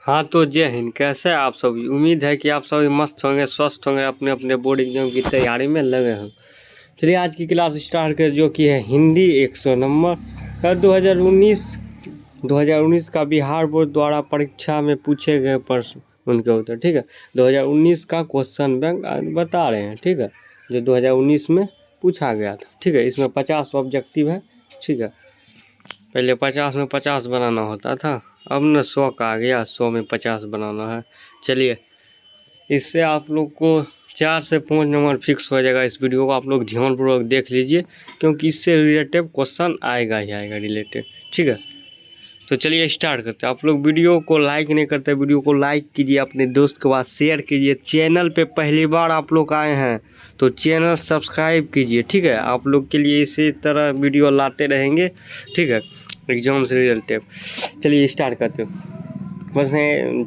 हाँ तो जय हिंद। कैसे आप सभी? उम्मीद है कि आप सभी मस्त होंगे, स्वस्थ होंगे, अपने अपने बोर्ड एग्जाम की तैयारी में लगे हों। चलिए आज की क्लास स्टार्ट करें, जो कि है हिंदी 100 नंबर का 2019 का बिहार बोर्ड द्वारा परीक्षा में पूछे गए प्रश्न, उनके उत्तर। ठीक है, 2019 का क्वेश्चन बैंक बता रहे हैं। ठीक है, जो 2019 में पूछा गया था। ठीक है, इसमें 50 ऑब्जेक्टिव है। ठीक है, पहले 50 में 50 बनाना होता था, अब न 100 का आ गया, 100 में 50 बनाना है। चलिए, इससे आप लोग को 4 से 5 नंबर फिक्स हो जाएगा। इस वीडियो को आप लोग ध्यानपूर्वक देख लीजिए, क्योंकि इससे रिलेटेड क्वेश्चन आएगा ही आएगा रिलेटेड। ठीक है, तो चलिए स्टार्ट करते हैं। आप लोग वीडियो को लाइक नहीं करते, वीडियो को लाइक कीजिए, अपने दोस्त के पास शेयर कीजिए। चैनल पे पहली बार आप लोग आए हैं तो चैनल सब्सक्राइब कीजिए। ठीक है, आप लोग के लिए इसी तरह वीडियो लाते रहेंगे। ठीक है, एग्जाम से रिलेटेड। चलिए स्टार्ट करते हैं। बस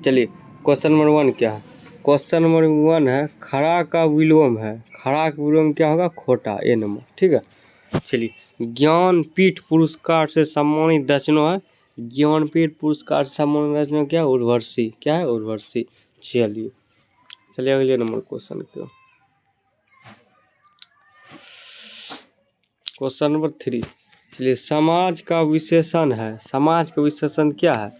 चलिए, क्वेश्चन नंबर 1 क्या है? क्वेश्चन नंबर 1 है खड़ा का विलोम है। खड़ा का विलोम क्या होगा? खोटा। ए नंबर। ठीक है, चलिए, ज्ञानपीठ पुरस्कार से सम्मानित दर्जनों है। ज्ञानपीठ पुरस्कार से सम्मानित दर्जनों क्या? उर्वशी। क्या है? उर्वशी। चलिए अगले नंबर क्वेश्चन क्यों। Question number 3। चलिए, समाज का विशेषण है। समाज का विशेषण क्या है?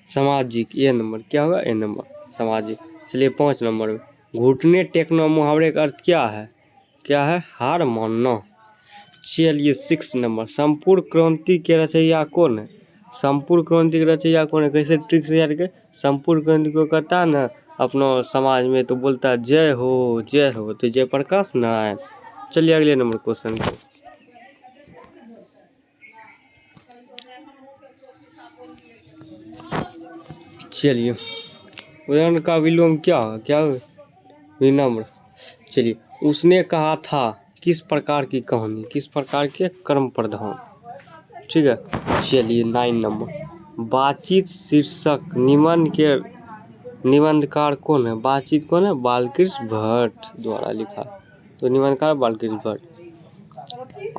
सामाजिक। ए नंबर। क्या होगा? ए नंबर, सामाजिक। चलिए 5 नंबर में, घुटने टेकना मुहावरे का अर्थ क्या है? क्या है? हार मानना। चलिए 6 नंबर, संपूर्ण क्रांति के रचयिता कौन है? संपूर्ण क्रांति के रचयिता कौन है? कैसे ट्रिक से याद के? संपूर्ण क्रांति को करता है ना अपना समाज में, तो बोलता है जय हो जय हो, तो जयप्रकाश नारायण। चलिए अगले नंबर क्वेश्चन को। चलिए, उदाहरण का विलोम क्या है? क्या विनम्र। चलिए, उसने कहा था किस प्रकार की कहानी? किस प्रकार के? कर्म प्रधान। ठीक है, चलिए 9 नंबर, बातचीत शीर्षक निबंध के निबंधकार कौन है? बातचीत कौन है? बालकृष्ण भट्ट द्वारा लिखा, तो निबंधकार बालकृष्ण भट्ट।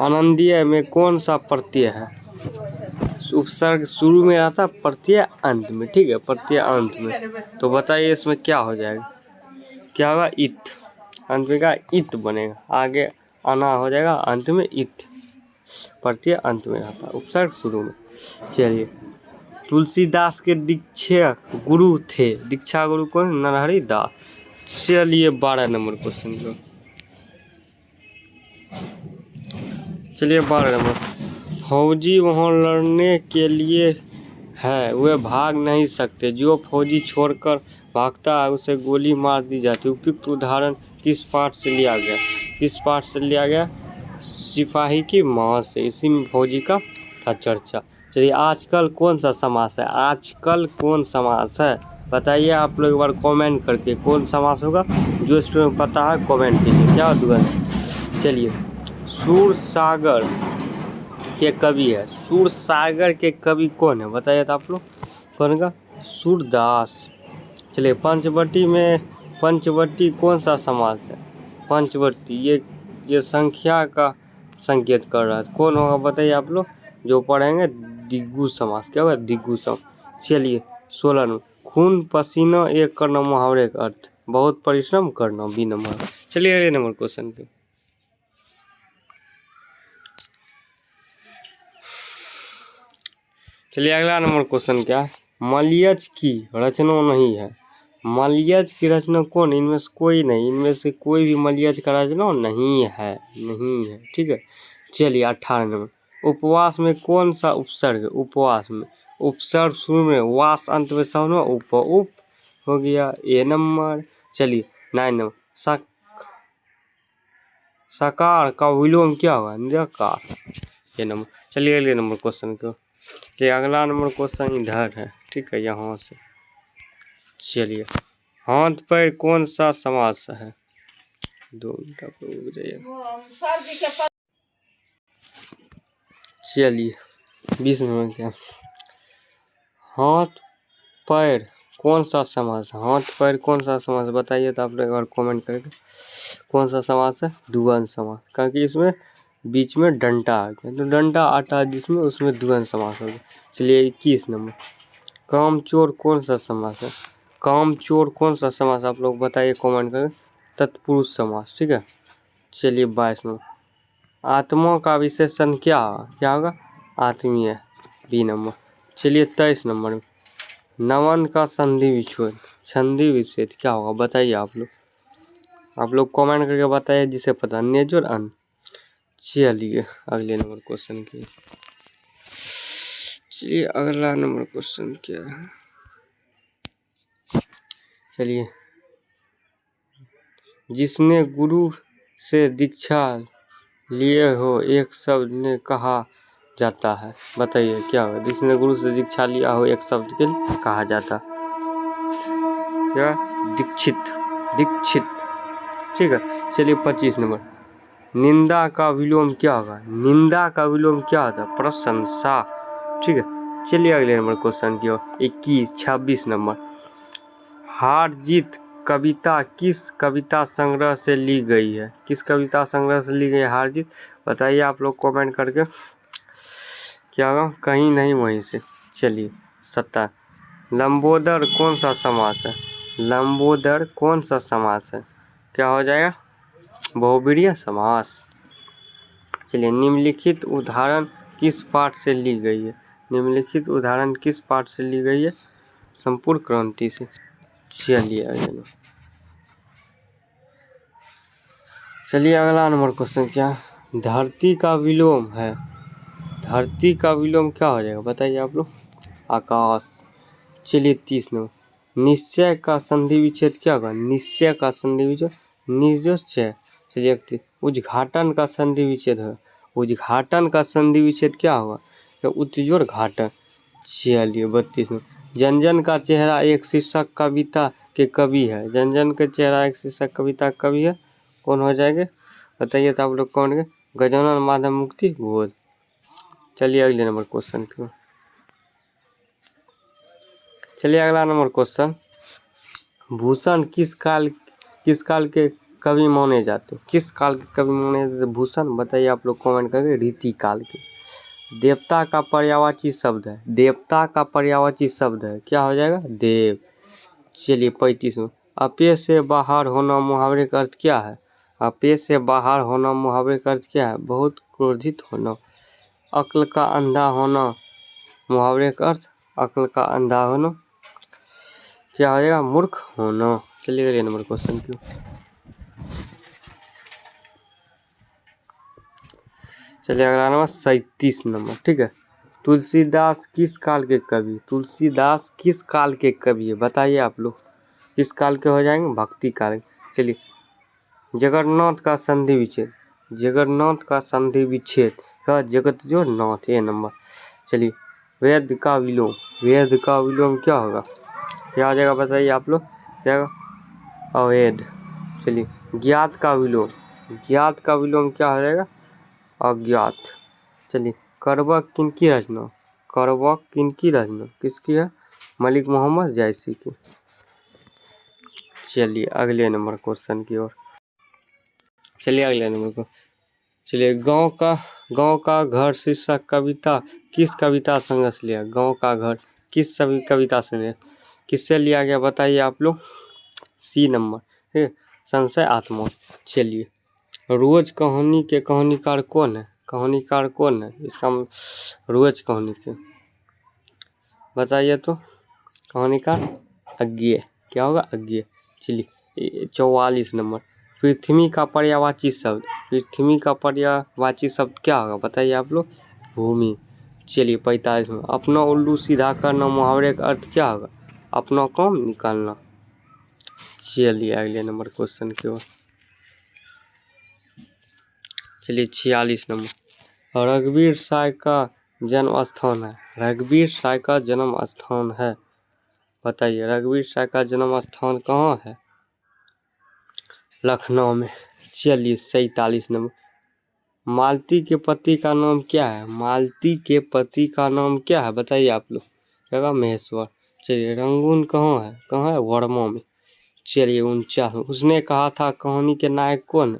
आनंदीय में कौन सा प्रत्यय है? उपसर्ग शुरू में आता है, प्रत्यय अंत में। ठीक है, प्रत्यय अंत में, तो बताइए इसमें क्या हो जाएगा? क्या होगा? इत। अंत में का इत बनेगा, आगे आना हो जाएगा, अंत में इत। प्रत्यय अंत में आता है, उपसर्ग शुरू में। चलिए, तुलसीदास के दीक्षा गुरु थे। दीक्षा गुरु कौन? नरहरि दास। चलिए 12 नंबर क्वेश्चन को। चलिए 12 नंबर, फौजी वहाँ लड़ने के लिए है, वे भाग नहीं सकते। जो फौजी छोड़कर भागता है उसे गोली मार दी जाती है। उपयुक्त उदाहरण किस पाठ से लिया गया? किस पाठ से लिया गया? सिपाही की मौत से। इसी में फौजी का था चर्चा। चलिए, आजकल कौन सा समास है? आजकल कौन समास है? बताइए आप लोग एक बार कमेंट करके, कौन समास होगा? जो स्टूडेंट पता है कमेंट कीजिए। क्या होगा? चलिए, सूरसागर के कवि है। सूरसागर के कवि कौन है? बताइए तो आप लोग, कौन का? सूरदास। चलिए, पंचवटी कौन सा समास है? पंचवटी ये संख्या का संकेत कर रहा है। कौन होगा बताइए आप लोग, जो पढ़ेंगे दिग्गु समास। क्या होगा? दिग्गु समास। चलिए 16 में, खून पसीना एक करना मुहावरे का अर्थ? बहुत परिश्रम करना। B number. चलिए अगले नंबर क्वेश्चन पे। चलिए अगला नंबर क्वेश्चन क्या है? मलयज की रचना नहीं है। मलयज की रचना कौन? इनमें से कोई नहीं, इनमें से कोई भी मलयज का रचना नहीं है, नहीं है। ठीक है, चलिए 18 नंबर, उपवास में कौन सा उपसर्ग? उपवास में उपसर्ग शुरू में, वास अंत में, सब में उप उप हो गया। ए नंबर। चलिए 9 नंबर, सकार का विलोम क्या होगा? निराकार। ये नंबर। चलिए अगले नंबर क्वेश्चन को। चलिए अगला नंबर क्वेश्चन इधर है। ठीक है, यहाँ से। चलिए, हाथ पैर कौन सा समास है? 2 मिनट पे रुक जाइए। चलिए 20 नंबर क्या? हाथ पैर कौन सा समास है? हाथ पैर कौन सा समास? बताइए तो आप लोग एक बार कमेंट करके, कौन सा समास है? द्वंद्व समास, क्योंकि इसमें बीच में डंडा आ गया, तो डंडा आता है जिसमें, उसमें द्वंद्व समास हो गया। चलिए 21 नंबर, कामचोर कौन सा समास है? कामचोर कौन सा समास, आप लोग बताइए कमेंट करके। तत्पुरुष समास, ठीक है। चलिए 22 नंबर, आत्मा का विशेषण क्या होगा, आत्मीय, बी नंबर। चलिए 23 नंबर में, नमन का संधि विच्छेद, संधि विच्छेद क्या होगा बताइए आप लोग कमेंट करके बताइए जिसे पता, नेज और अन। चलिए अगले नंबर क्वेश्चन की, चलिए अगला नंबर क्वेश्चन क्या है, चलिए जिसने गुरु से दीक्षा लिए हो एक शब्द ने कहा जाता है, बताइए क्या होगा, जिसने गुरु से दीक्षा लिया हो एक शब्द के लिए कहा जाता, क्या, दीक्षित, दीक्षित, ठीक है। चलिए 25 नंबर, निंदा का विलोम क्या होगा, निंदा का विलोम क्या होता है, प्रशंसा, ठीक है। चलिए अगले नंबर क्वेश्चन की ओर, 26 नंबर, हार जीत कविता किस कविता संग्रह से ली गई है, किस कविता संग्रह से ली गई है हार जीत, बताइए आप लोग कमेंट करके, क्या होगा, कहीं नहीं वहीं से। चलिए 27, लंबोदर कौन सा समास है, लंबोदर कौन सा समास है, क्या हो जाएगा, बहुब्रीहि समास। चलिए निम्नलिखित उदाहरण किस पाठ से ली गई है, निम्नलिखित उदाहरण किस पाठ से ली गई है, संपूर्ण क्रांति से। चलिए अगला नंबर क्वेश्चन क्या, धरती का विलोम है, धरती का विलोम क्या हो जाएगा बताइए आप लोग, आकाश। चलिए 30 नंबर, निश्चय का संधि विच्छेद क्या होगा, निश्चय का संधि विच्छेद निश्चय। चलिए 31, उद्घाटन का संधि विच्छेद है, उद्घाटन का संधि विच्छेद क्या होगा, तो उच्चजोड़ घाटन। चलिए 32 नंबर, जनजन का चेहरा एक शीर्षक कविता के कवि है, जनजन का चेहरा एक शीर्षक कविता कवि है, कौन हो जाएंगे बताइए तो आप लोग कौन के, गजानन माधव मुक्ति बोध। चलिए अगले नंबर क्वेश्चन की, चलिए अगला नंबर क्वेश्चन, भूषण किस काल के कवि माने जाते, किस काल के कवि माने जाते भूषण, बताइए आप लोग कमेंट करके, रीति काल के। देवता का पर्यायवाची शब्द है, देवता का पर्यायवाची शब्द है, क्या हो जाएगा, देव। चलिए 35 में, अपे से बाहर होना मुहावरे का अर्थ क्या है, अपे से बाहर होना मुहावरे का अर्थ क्या है, बहुत क्रोधित होना। अक्ल का अंधा होना मुहावरे का अर्थ, अक्ल का अंधा होना क्या हो जाएगा, मूर्ख होना। चलिए अगले नंबर क्वेश्चन की, चलिए अगला नंबर 37 नंबर, ठीक है। तुलसीदास किस काल के कवि, तुलसीदास किस काल के कवि है बताइए आप लोग, किस काल के हो जाएंगे, भक्ति काल। चलिए जगन्नाथ का संधि विच्छेद, जगन्नाथ का संधि विच्छेद का जगत जो नाथ, ये नंबर। चलिए वेद का विलोम, वेद का विलोम क्या होगा, क्या हो जाएगा बताइए आप लोग, क्या होगा, अवेद। चलिए ज्ञात का विलोम, ज्ञात का विलोम क्या हो जाएगा, अज्ञात। चलिए करवक किनकी रचना, करवक किनकी रचना किसकी है, मलिक मोहम्मद जायसी की। चलिए अगले नंबर क्वेश्चन की ओर, चलिए अगले नंबर को, चलिए गांव का घर शीर्षक कविता किस कविता संग्रह से लिया, गांव का घर किस सभी कविता से लिया, किससे लिया गया बताइए आप लोग, सी नंबर, ठीक है, संशय आत्मा। चलिए रोज कहानी के कहानीकार कौन है, कहानीकार कौन है, इसका रोज कहानी के बताइए तो, कहानीकार अज्ञेय, क्या होगा, अज्ञेय। चलिए 44 नंबर, पृथ्वी का पर्यायवाची शब्द, पृथ्वी का पर्यायवाची शब्द क्या होगा बताइए आप लोग, भूमि। चलिए 45 नंबर, अपना उल्लू सीधा करना मुहावरे का अर्थ क्या होगा, अपना काम निकालना। चलिए अगले नंबर क्वेश्चन की ओर, चलिए 46 नंबर, रघुवीर साय का जन्म स्थान है, रघुवीर साय का जन्म स्थान है, बताइए रघुवीर साय का जन्म स्थान कहाँ है, लखनऊ में। चलिए 47 नंबर, मालती के पति का नाम क्या है, मालती के पति का नाम क्या है बताइए आप लोग, क्या, महेश्वर। चलिए रंगून कहाँ है, वर्मा में। चलिए 49, उसने कहा था कहानी के नायक कौन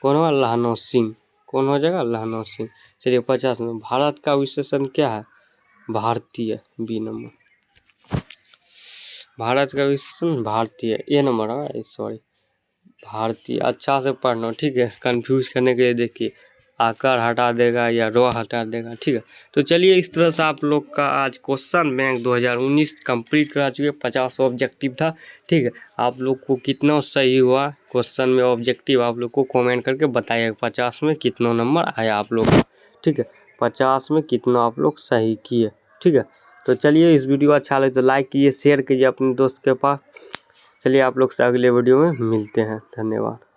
होगा, लखनऊ सिंह, कौन हो जाएगा, लखनऊ सिंह। चलिए 50 में, भारत का विशेषण क्या है, भारतीय, बी नंबर। भारत का विश्लेषण भारतीय, ये नंबर है, सॉरी भारतीय। अच्छा से पढ़ना, ठीक है, कंफ्यूज करने के लिए देखिए आकर हटा देगा या रो हटा देगा, ठीक है। तो चलिए इस तरह से आप लोग का आज क्वेश्चन बैंक 2019 कंप्लीट करा चुके। 50 ऑब्जेक्टिव था, ठीक है। आप लोग को कितना सही हुआ क्वेश्चन में ऑब्जेक्टिव आप लोग को कमेंट करके बताइएगा 50 में कितना नंबर आया आप लोग का, ठीक है। 50 में कितना आप लोग सही किए, ठीक है। तो चलिए इस वीडियो अच्छा लगे तो लाइक कीजिए, शेयर कीजिए अपने दोस्त के पास। चलिए आप लोग से अगले वीडियो में मिलते हैं, धन्यवाद।